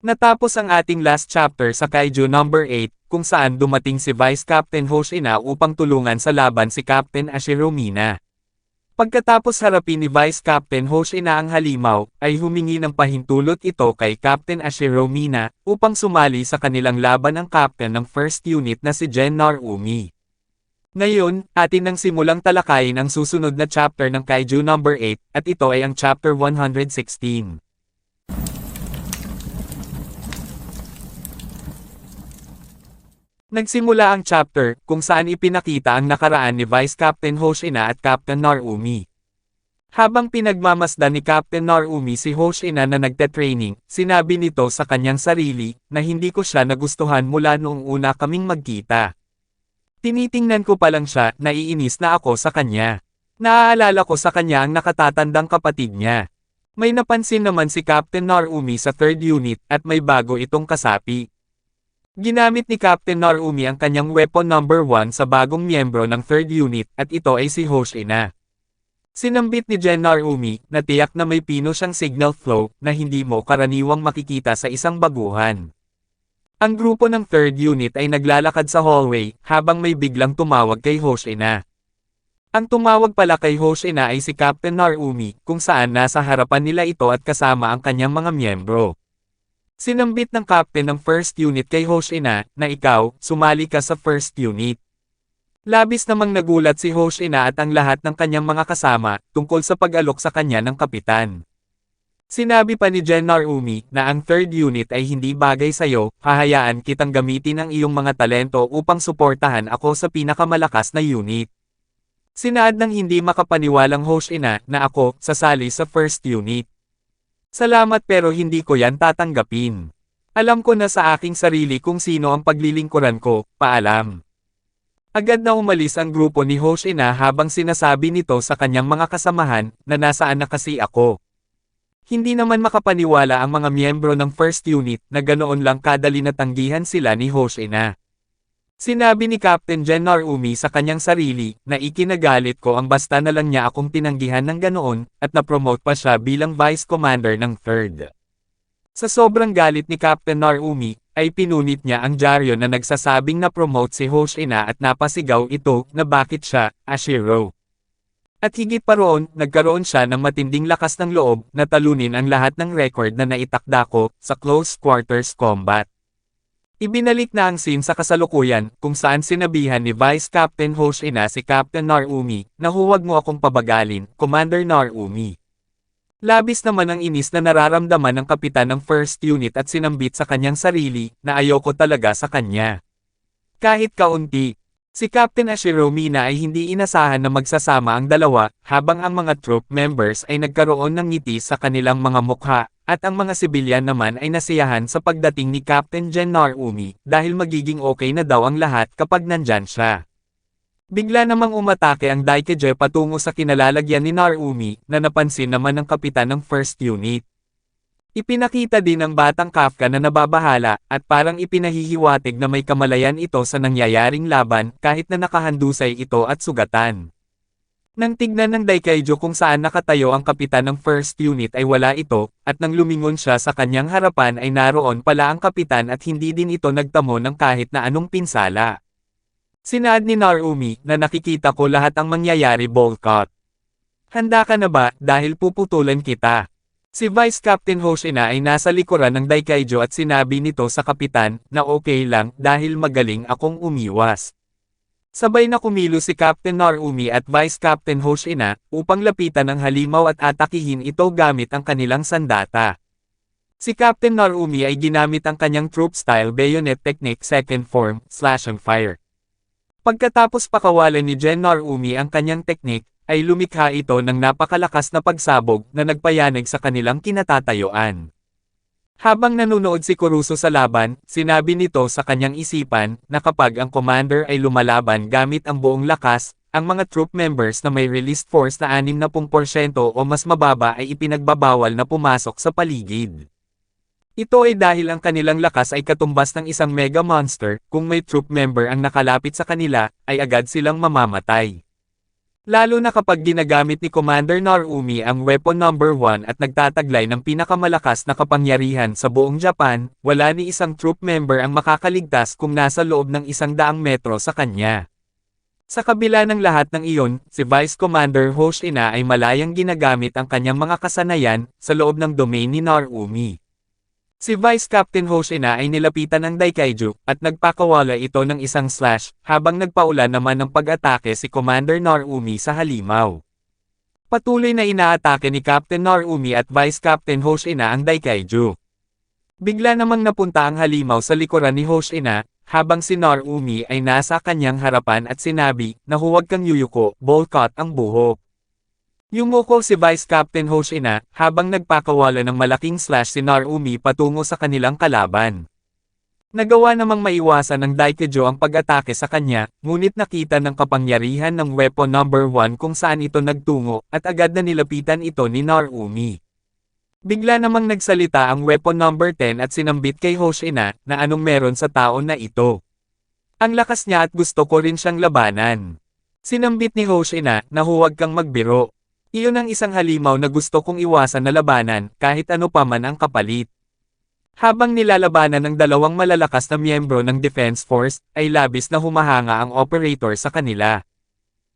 Natapos ang ating last chapter sa Kaiju number 8, kung saan dumating si Vice Captain Hoshina upang tulungan sa laban si Captain Ashiro Mina. Pagkatapos harapin ni Vice Captain Hoshina ang halimaw, ay humingi ng pahintulot ito kay Captain Ashiro Mina, upang sumali sa kanilang laban ang captain ng first unit na si Gen Narumi. Ngayon, atin nang simulang talakayin ang susunod na chapter ng Kaiju number 8, at ito ay ang chapter 116. Nagsimula ang chapter, kung saan ipinakita ang nakaraan ni Vice Captain Hoshina at Captain Narumi. Habang pinagmamasdan ni Captain Narumi si Hoshina na nagte-training, sinabi nito sa kanyang sarili, na hindi ko siya nagustuhan mula noong una kaming magkita. Tinitingnan ko pa lang siya, naiinis na ako sa kanya. Naaalala ko sa kanya ang nakatatandang kapatid niya. May napansin naman si Captain Narumi sa third unit, at may bago itong kasapi. Ginamit ni Captain Narumi ang kanyang weapon number 1 sa bagong miyembro ng 3rd unit at ito ay si Hoshina. Sinambit ni Gen Narumi na tiyak na may pino siyang signal flow na hindi mo karaniwang makikita sa isang baguhan. Ang grupo ng 3rd unit ay naglalakad sa hallway habang may biglang tumawag kay Hoshina. Ang tumawag pala kay Hoshina ay si Captain Narumi kung saan nasa harapan nila ito at kasama ang kanyang mga miyembro. Sinambit ng captain ng first unit kay Hoshina, na ikaw, sumali ka sa first unit. Labis namang nagulat si Hoshina at ang lahat ng kanyang mga kasama, tungkol sa pag-alok sa kanya ng kapitan. Sinabi pa ni Gen Narumi, na ang third unit ay hindi bagay sa'yo, hahayaan kitang gamitin ang iyong mga talento upang suportahan ako sa pinakamalakas na unit. Sinaad ng hindi makapaniwalang Hoshina, na ako, sasali sa first unit. Salamat pero hindi ko yan tatanggapin. Alam ko na sa aking sarili kung sino ang paglilingkuran ko, paalam. Agad na umalis ang grupo ni Hoshina habang sinasabi nito sa kanyang mga kasamahan, na nasaan na kasi ako. Hindi naman makapaniwala ang mga miyembro ng first unit na ganoon lang kadali natanggihan sila ni Hoshina. Sinabi ni Captain Gen Narumi sa kanyang sarili, na ikinagalit ko ang basta na lang niya akong tinanggihan ng ganoon, at na-promote pa siya bilang Vice Commander ng 3rd. Sa sobrang galit ni Captain Narumi, ay pinunit niya ang dyaryo na nagsasabing na-promote si Hoshina at napasigaw ito na bakit siya, Ashiro. At higit pa roon, nagkaroon siya ng matinding lakas ng loob na talunin ang lahat ng record na naitakda ko sa close quarters combat. Ibinalik na ang scene sa kasalukuyan, kung saan sinabihan ni Vice Captain Hoshina si Captain Narumi, na huwag mo akong pabagalin, Commander Narumi. Labis naman ang inis na nararamdaman ng kapitan ng first unit at sinambit sa kanyang sarili, na ayoko talaga sa kanya. Kahit kaunti, si Captain Ashiro Mina ay hindi inasahan na magsasama ang dalawa, habang ang mga troop members ay nagkaroon ng ngiti sa kanilang mga mukha. At ang mga sibilyan naman ay nasiyahan sa pagdating ni Captain Gen Narumi, dahil magiging okay na daw ang lahat kapag nandyan siya. Bigla namang umatake ang Daikeje patungo sa kinalalagyan ni Narumi, na napansin naman ng kapitan ng first unit. Ipinakita din ng batang Kafka na nababahala, at parang ipinahihiwatig na may kamalayan ito sa nangyayaring laban, kahit na nakahandusay ito at sugatan. Nang tignan ng Daikaiju kung saan nakatayo ang kapitan ng first unit ay wala ito, at nang lumingon siya sa kanyang harapan ay naroon pala ang kapitan at hindi din ito nagtamo ng kahit na anong pinsala. Sinaad ni Narumi, na nakikita ko lahat ang mangyayari Bolcott. Handa ka na ba, dahil puputulan kita? Si Vice Captain Hoshina ay nasa likuran ng Daikaiju at sinabi nito sa kapitan, na okay lang dahil magaling akong umiwas. Sabay na kumilos si Captain Narumi at Vice Captain Hoshina, upang lapitan ang halimaw at atakihin ito gamit ang kanilang sandata. Si Captain Narumi ay ginamit ang kanyang troop-style bayonet technique second form, slash and fire. Pagkatapos pakawalan ni Gen Narumi ang kanyang technique, ay lumikha ito ng napakalakas na pagsabog na nagpayanig sa kanilang kinatatayuan. Habang nanonood si Kurusu sa laban, sinabi nito sa kanyang isipan, na kapag ang commander ay lumalaban gamit ang buong lakas, ang mga troop members na may released force na 60% o mas mababa ay ipinagbabawal na pumasok sa paligid. Ito ay dahil ang kanilang lakas ay katumbas ng isang mega monster, kung may troop member ang nakalapit sa kanila, ay agad silang mamamatay. Lalo na kapag ginagamit ni Commander Narumi ang Weapon Number 1 at nagtataglay ng pinakamalakas na kapangyarihan sa buong Japan, wala ni isang troop member ang makakaligtas kung nasa loob ng 100 metro sa kanya. Sa kabila ng lahat ng iyon, si Vice Commander Hoshina ay malayang ginagamit ang kanyang mga kasanayan sa loob ng domain ni Narumi. Si Vice Captain Hoshina ay nilapitan ng Daikaiju at nagpakawala ito ng isang slash habang nagpaula naman ng pag-atake si Commander Narumi sa halimaw. Patuloy na inaatake ni Captain Narumi at Vice Captain Hoshina ang Daikaiju. Bigla namang napunta ang halimaw sa likuran ni Hoshina habang si Narumi ay nasa kanyang harapan at sinabi na huwag kang yuyuko, boycott ang buhok. Yumuko si Vice Captain Hoshina habang nagpakawala ng malaking slash si Narumi patungo sa kanilang kalaban. Nagawa namang maiwasan ng Daikaiju ang pag-atake sa kanya, ngunit nakita ng kapangyarihan ng Weapon Number 1 kung saan ito nagtungo at agad na nilapitan ito ni Narumi. Bigla namang nagsalita ang Weapon Number 10 at sinambit kay Hoshina na anong meron sa taon na ito. Ang lakas niya at gusto ko rin siyang labanan. Sinambit ni Hoshina na huwag kang magbiro. Iyon ang isang halimaw na gusto kong iwasan na labanan kahit ano pa man ang kapalit. Habang nilalabanan ng dalawang malalakas na miyembro ng Defense Force, ay labis na humahanga ang operator sa kanila.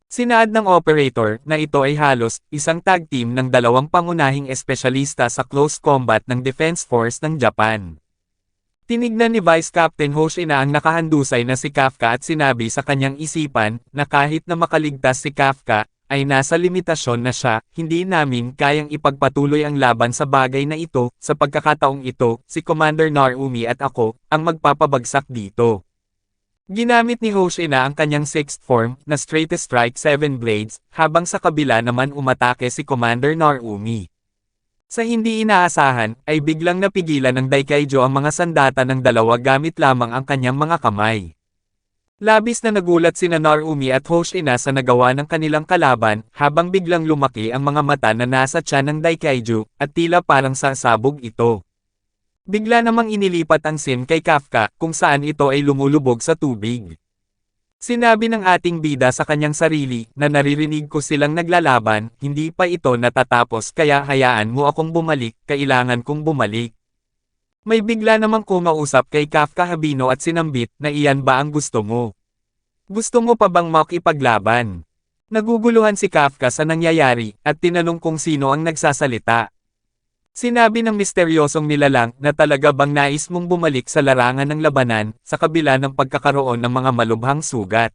Sinaad ng operator na ito ay halos isang tag team ng dalawang pangunahing espesyalista sa close combat ng Defense Force ng Japan. Tinignan ni Vice Captain Hoshina ang nakahandusay na si Kafka at sinabi sa kanyang isipan na kahit na makaligtas si Kafka, ay nasa limitasyon na siya, hindi namin kayang ipagpatuloy ang laban sa bagay na ito, sa pagkakataong ito, si Commander Narumi at ako, ang magpapabagsak dito. Ginamit ni Hoshina ang kanyang 6th form, na Straight Strike 7 Blades, habang sa kabila naman umatake si Commander Narumi. Sa hindi inaasahan, ay biglang napigilan ng Daikaiju ang mga sandata ng dalawa gamit lamang ang kanyang mga kamay. Labis na nagulat sina Narumi at Hoshina sa nagawa ng kanilang kalaban, habang biglang lumaki ang mga mata na nasa tiyan ng Daikaiju, at tila parang sasabog ito. Bigla namang inilipat ang scene kay Kafka, kung saan ito ay lumulubog sa tubig. Sinabi ng ating bida sa kanyang sarili, na naririnig ko silang naglalaban, hindi pa ito natatapos kaya hayaan mo akong bumalik, kailangan kong bumalik. May bigla namang kumausap kay Kafka Habino at sinambit na iyan ba ang gusto mo? Gusto mo pa bang makipaglaban? Naguguluhan si Kafka sa nangyayari at tinanong kung sino ang nagsasalita. Sinabi ng misteryosong nilalang na talaga bang nais mong bumalik sa larangan ng labanan sa kabila ng pagkakaroon ng mga malubhang sugat.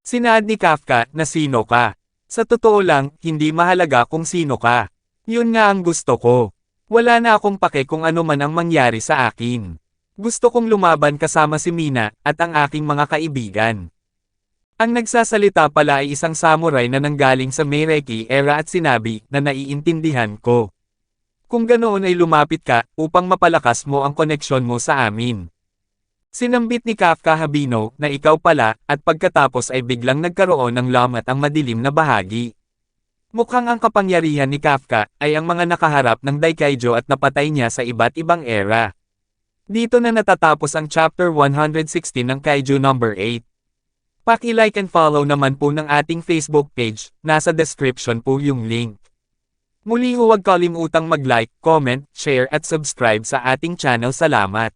Sinaad ni Kafka na sino ka? Sa totoo lang, hindi mahalaga kung sino ka. Yun nga ang gusto ko. Wala na akong pake kung ano man ang mangyari sa akin. Gusto kong lumaban kasama si Mina at ang aking mga kaibigan. Ang nagsasalita pala ay isang samurai na nanggaling sa Meireki era at sinabi na naiintindihan ko. Kung ganoon ay lumapit ka upang mapalakas mo ang koneksyon mo sa amin. Sinambit ni Kafka Habino na ikaw pala at pagkatapos ay biglang nagkaroon ng lamat ang madilim na bahagi. Mukhang ang kapangyarihan ni Kafka ay ang mga nakaharap ng Daikaiju at napatay niya sa iba't ibang era. Dito na natatapos ang Chapter 116 ng Kaiju No. 8. Paki-like and follow naman po ng ating Facebook page, nasa description po yung link. Muli huwag kalimutang mag-like, comment, share at subscribe sa ating channel. Salamat!